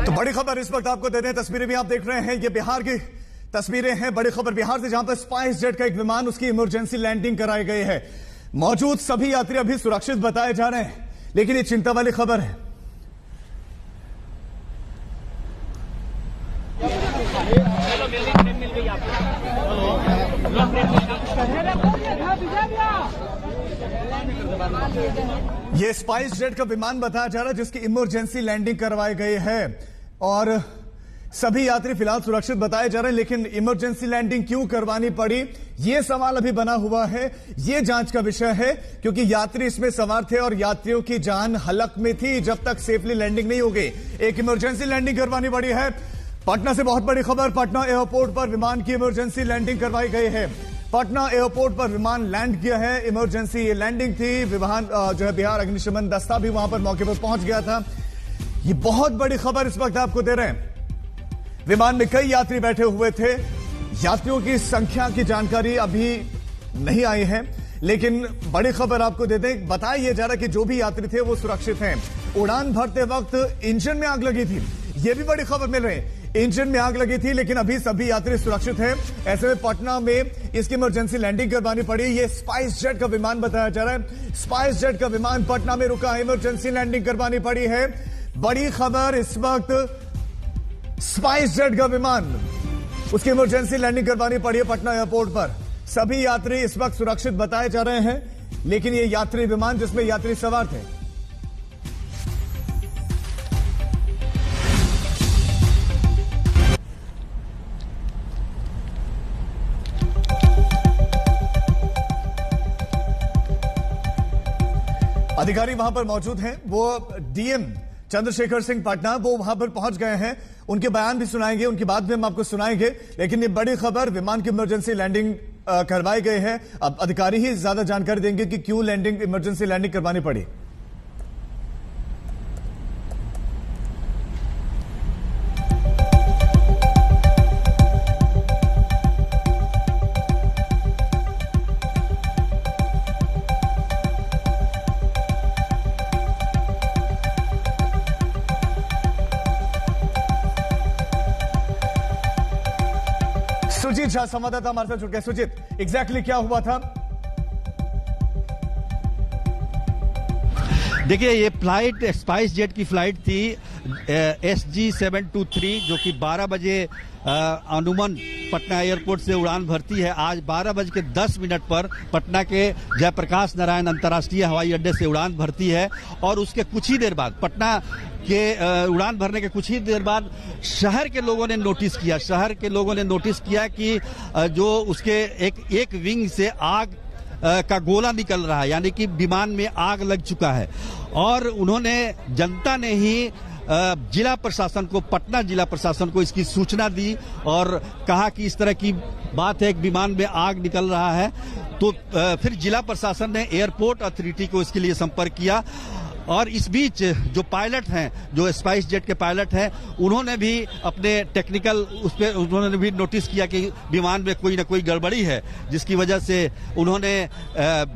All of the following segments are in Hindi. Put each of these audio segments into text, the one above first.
तो बड़ी खबर इस वक्त आपको दे दें, तस्वीरें भी आप देख रहे हैं, ये बिहार की तस्वीरें हैं। बड़ी खबर बिहार से, जहां पर स्पाइस जेट का एक विमान उसकी इमरजेंसी लैंडिंग कराई गई है। मौजूद सभी यात्री अभी सुरक्षित बताए जा रहे हैं, लेकिन ये चिंता वाली खबर है। ये स्पाइस जेट का विमान बताया जा रहा है जिसकी इमरजेंसी लैंडिंग करवाई गई है और सभी यात्री फिलहाल सुरक्षित बताए जा रहे हैं। लेकिन इमरजेंसी लैंडिंग क्यों करवानी पड़ी, यह सवाल अभी बना हुआ है। यह जांच का विषय है, क्योंकि यात्री इसमें सवार थे और यात्रियों की जान हलक में थी जब तक सेफली लैंडिंग नहीं हो गई। एक इमरजेंसी लैंडिंग करवानी पड़ी है। पटना से बहुत बड़ी खबर, पटना एयरपोर्ट पर विमान की इमरजेंसी लैंडिंग करवाई गई है। पटना एयरपोर्ट पर विमान लैंड किया है, इमरजेंसी ये लैंडिंग थी। विमान जो है बिहार अग्निशमन दस्ता भी वहां पर मौके पर पहुंच गया था। ये बहुत बड़ी खबर इस वक्त आपको दे रहे हैं। विमान में कई यात्री बैठे हुए थे। यात्रियों की संख्या की जानकारी अभी नहीं आई है, लेकिन बड़ी खबर आपको दे दें, बताया यह जा रहा है कि जो भी यात्री थे वो सुरक्षित हैं। उड़ान भरते वक्त इंजन में आग लगी थी, यह भी बड़ी खबर मिल रही है। इंजन में आग लगी थी, लेकिन अभी सभी यात्री सुरक्षित हैं। ऐसे में पटना में इसकी इमरजेंसी लैंडिंग करवानी पड़ी। ये स्पाइस जेट का विमान बताया जा रहा है। स्पाइस जेट का विमान पटना में रुका, इमरजेंसी लैंडिंग करवानी पड़ी है। बड़ी खबर इस वक्त, स्पाइस जेट का विमान उसकी इमरजेंसी लैंडिंग करवानी पड़ी है पटना एयरपोर्ट पर। सभी यात्री इस वक्त सुरक्षित बताए जा रहे हैं, लेकिन ये यात्री विमान जिसमें यात्री सवार थे, अधिकारी वहां पर मौजूद हैं। वो डीएम चंद्रशेखर सिंह पटना, वो वहां पर पहुंच गए हैं। उनके बयान भी सुनाएंगे, उनकी बात भी हम आपको सुनाएंगे। लेकिन ये बड़ी खबर, विमान की इमरजेंसी लैंडिंग करवाई गई है। अब अधिकारी ही ज्यादा जानकारी देंगे कि क्यों लैंडिंग, इमरजेंसी लैंडिंग करवानी पड़ी। सुजीत झा संवाददाता हमारे साथ जुड़ गए। सुजीत, एग्जैक्टली क्या हुआ था? देखिए, ये फ्लाइट स्पाइस जेट की फ्लाइट थी SG723, जो कि 12 बजे अनुमान पटना एयरपोर्ट से उड़ान भरती है। आज 12:10 पर पटना के जयप्रकाश नारायण अंतर्राष्ट्रीय हवाई अड्डे से उड़ान भरती है। और उसके कुछ ही देर बाद, पटना के उड़ान भरने के कुछ ही देर बाद शहर के लोगों ने नोटिस किया कि जो उसके एक विंग से आग का गोला निकल रहा है, यानी कि विमान में आग लग चुका है। और उन्होंने, जनता ने ही जिला प्रशासन को, पटना जिला प्रशासन को इसकी सूचना दी और कहा कि इस तरह की बात है, एक विमान में आग निकल रहा है। तो फिर जिला प्रशासन ने एयरपोर्ट अथॉरिटी को इसके लिए संपर्क किया। और इस बीच जो पायलट हैं, जो स्पाइस जेट के पायलट हैं, उन्होंने भी अपने टेक्निकल उस पर उन्होंने भी नोटिस किया कि विमान में कोई ना कोई गड़बड़ी है, जिसकी वजह से उन्होंने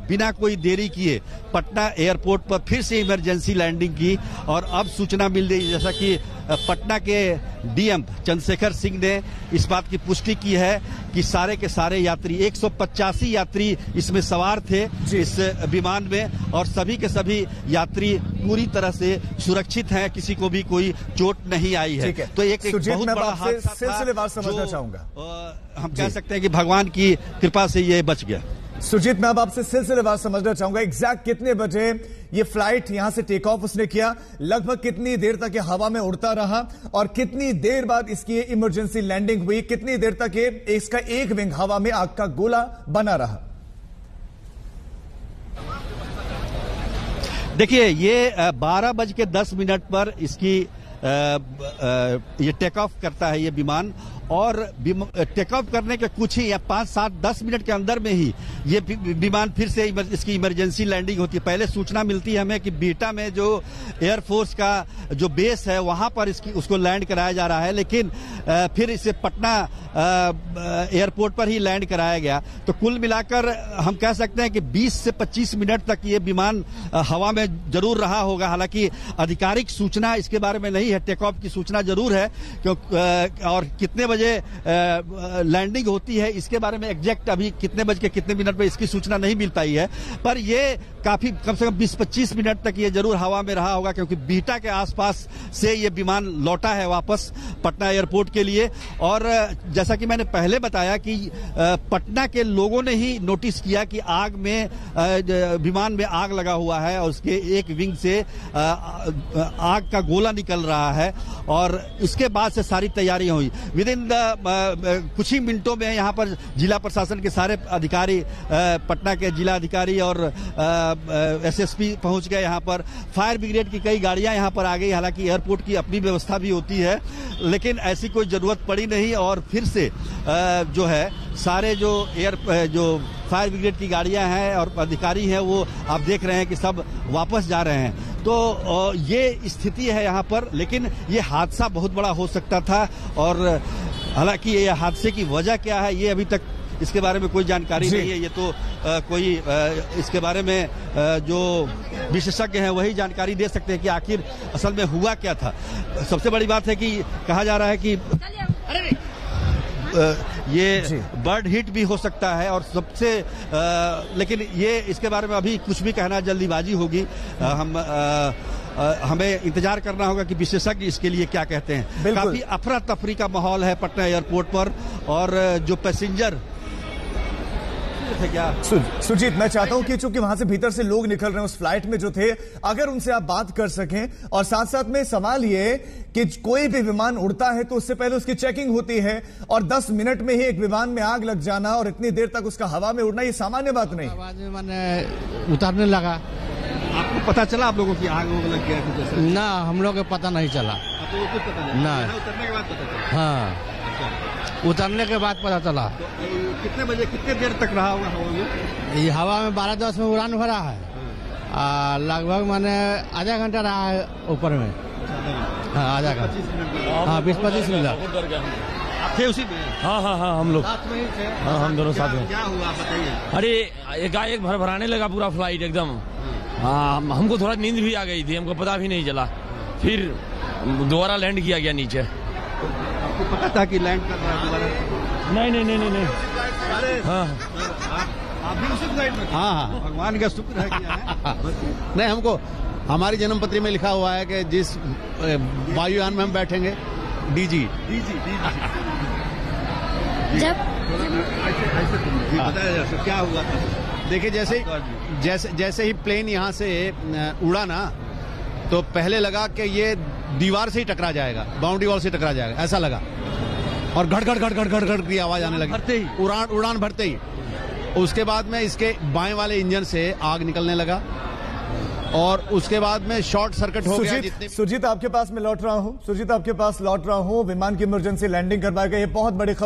बिना कोई देरी किए पटना एयरपोर्ट पर फिर से इमरजेंसी लैंडिंग की। और अब सूचना मिल रही है, जैसा कि पटना के डीएम चंद्रशेखर सिंह ने इस बात की पुष्टि की है कि सारे के सारे यात्री, 185 यात्री इसमें सवार थे इस विमान में, और सभी के सभी यात्री पूरी तरह से सुरक्षित हैं, किसी को भी कोई चोट नहीं आई है। तो एक बहुत बड़ा हादसा सिलसिलेवार समझना चाहूंगा। हम कह सकते हैं कि भगवान की कृपा से ये बच गया। सुजीत, मैं अब आपसे सिलसिलेवार समझना चाहूंगा, एग्जैक्ट कितने बजे ये फ्लाइट यहां से टेक ऑफ उसने किया, लगभग कितनी देर तक ये हवा में उड़ता रहा, और कितनी देर बाद इसकी इमरजेंसी लैंडिंग हुई, कितनी देर तक ये इसका एक विंग हवा में आग का गोला बना रहा? देखिए, ये 12:10 पर इसकी ये टेक ऑफ करता है ये विमान, और टेक ऑफ करने के कुछ ही या 5, 7, 10 मिनट के अंदर में ही ये विमान फिर से इसकी इमरजेंसी लैंडिंग होती है। पहले सूचना मिलती है हमें कि बीटा में जो एयरफोर्स का जो बेस है वहां पर उसको लैंड कराया जा रहा है, लेकिन फिर इसे पटना एयरपोर्ट पर ही लैंड कराया गया। तो कुल मिलाकर हम कह सकते हैं कि 20 से 25 मिनट तक ये विमान हवा में जरूर रहा होगा। हालांकि आधिकारिक सूचना इसके बारे में नहीं है, टेक ऑफ की सूचना जरूर है और कितने बजे लैंडिंग होती है इसके बारे में एग्जैक्ट अभी कितने बज के कितने मिनट में इसकी सूचना नहीं मिल पाई है, पर ये काफी कम से कम 20-25 मिनट तक ये जरूर हवा में रहा होगा, क्योंकि बीटा के आसपास से ये विमान लौटा है वापस पटना एयरपोर्ट के लिए। और जैसा कि मैंने पहले बताया कि पटना के लोगों ने ही नोटिस किया कि आग में विमान में आग लगा हुआ है और उसके एक विंग से आग का गोला निकल रहा है और इसके बाद से सारी तैयारियां हुई। विद इन कुछ ही मिनटों में यहाँ पर जिला प्रशासन के सारे अधिकारी, पटना के जिला अधिकारी और एसएसपी पहुंच गए यहाँ पर। फायर ब्रिगेड की कई गाड़ियां यहाँ पर आ गई। हालांकि एयरपोर्ट की अपनी व्यवस्था भी होती है, लेकिन ऐसी कोई जरूरत पड़ी नहीं और फिर से जो है सारे जो फायर ब्रिगेड की गाड़ियां हैं और अधिकारी हैं वो आप देख रहे हैं कि सब वापस जा रहे हैं। तो ये स्थिति है यहाँ पर, लेकिन ये हादसा बहुत बड़ा हो सकता था और हालांकि ये हादसे की वजह क्या है ये अभी तक इसके बारे में कोई जानकारी नहीं है। ये तो कोई इसके बारे में जो विशेषज्ञ हैं वही जानकारी दे सकते हैं कि आखिर असल में हुआ क्या था। सबसे बड़ी बात है कि कहा जा रहा है कि ये बर्ड हिट भी हो सकता है और सबसे लेकिन ये इसके बारे में अभी कुछ भी कहना जल्दीबाजी होगी। हमें इंतजार करना होगा कि विशेषज्ञ इसके लिए क्या कहते हैं। काफी अफरा तफरी का माहौल है पटना एयरपोर्ट पर और जो पैसेंजर क्या सुजीत, मैं चाहता हूं कि चूंकि वहां से भीतर से लोग निकल रहे हैं उस फ्लाइट में जो थे, अगर उनसे आप बात कर सकें। और साथ साथ में सवाल ये कि कोई भी विमान उड़ता है तो उससे पहले उसकी चेकिंग होती है और 10 मिनट में ही एक विमान में आग लग जाना और इतनी देर तक उसका हवा में उड़ना ये सामान्य बात नहीं। आवाज में मैंने उतारने लगा। आपको पता चला आप लोगों की आग लग गया? ना, हम लोग को पता नहीं चला। ना, उतरने के बाद पता चला? हाँ, उतरने के बाद पता चला। तो कितने बजे कितने देर तक रहा होगा हवा में? ये हवा में 12-10 में उड़ान भरा है। लगभग मैंने आधा घंटा रहा है ऊपर में। हाँ, आधा घंटा। हाँ, 20-25 मिनट थे उसी में? हाँ, हम लोग साथ में ही थे। हाँ, हम दोनों साथ में। क्या हुआ बताइए। अरे एकाएक भरभराने लगा पूरा फ्लाइट एकदम। हाँ, हमको थोड़ा नींद भी आ गई थी, हमको पता भी नहीं चला। फिर दोबारा लैंड किया गया नीचे। आपको पता था कि लैंड कर रहा है दोबारा? नहीं। अरे हाँ, आप भी उसी फ्लाइट में? हाँ, भगवान का शुक्र है कि नहीं, हमको हमारी जन्मपत्री में लिखा हुआ है कि जिस वायुयान में हम बैठेंगे डीजी। जब बताया क्या हुआ था? देखिए, जैसे ही प्लेन यहाँ से उड़ा ना, तो पहले लगा कि ये दीवार से ही टकरा जाएगा, बाउंड्री वॉल से टकरा जाएगा, ऐसा लगा। और घड़ घड़ की आवाज आने लगी उड़ान भरते ही। उसके बाद में इसके बाएं वाले इंजन से आग निकलने लगा और उसके बाद में शॉर्ट सर्किट हो गया। सुजीत आपके पास मैं लौट रहा हूं। विमान की इमरजेंसी लैंडिंग करवाया गया। ये बहुत बड़ी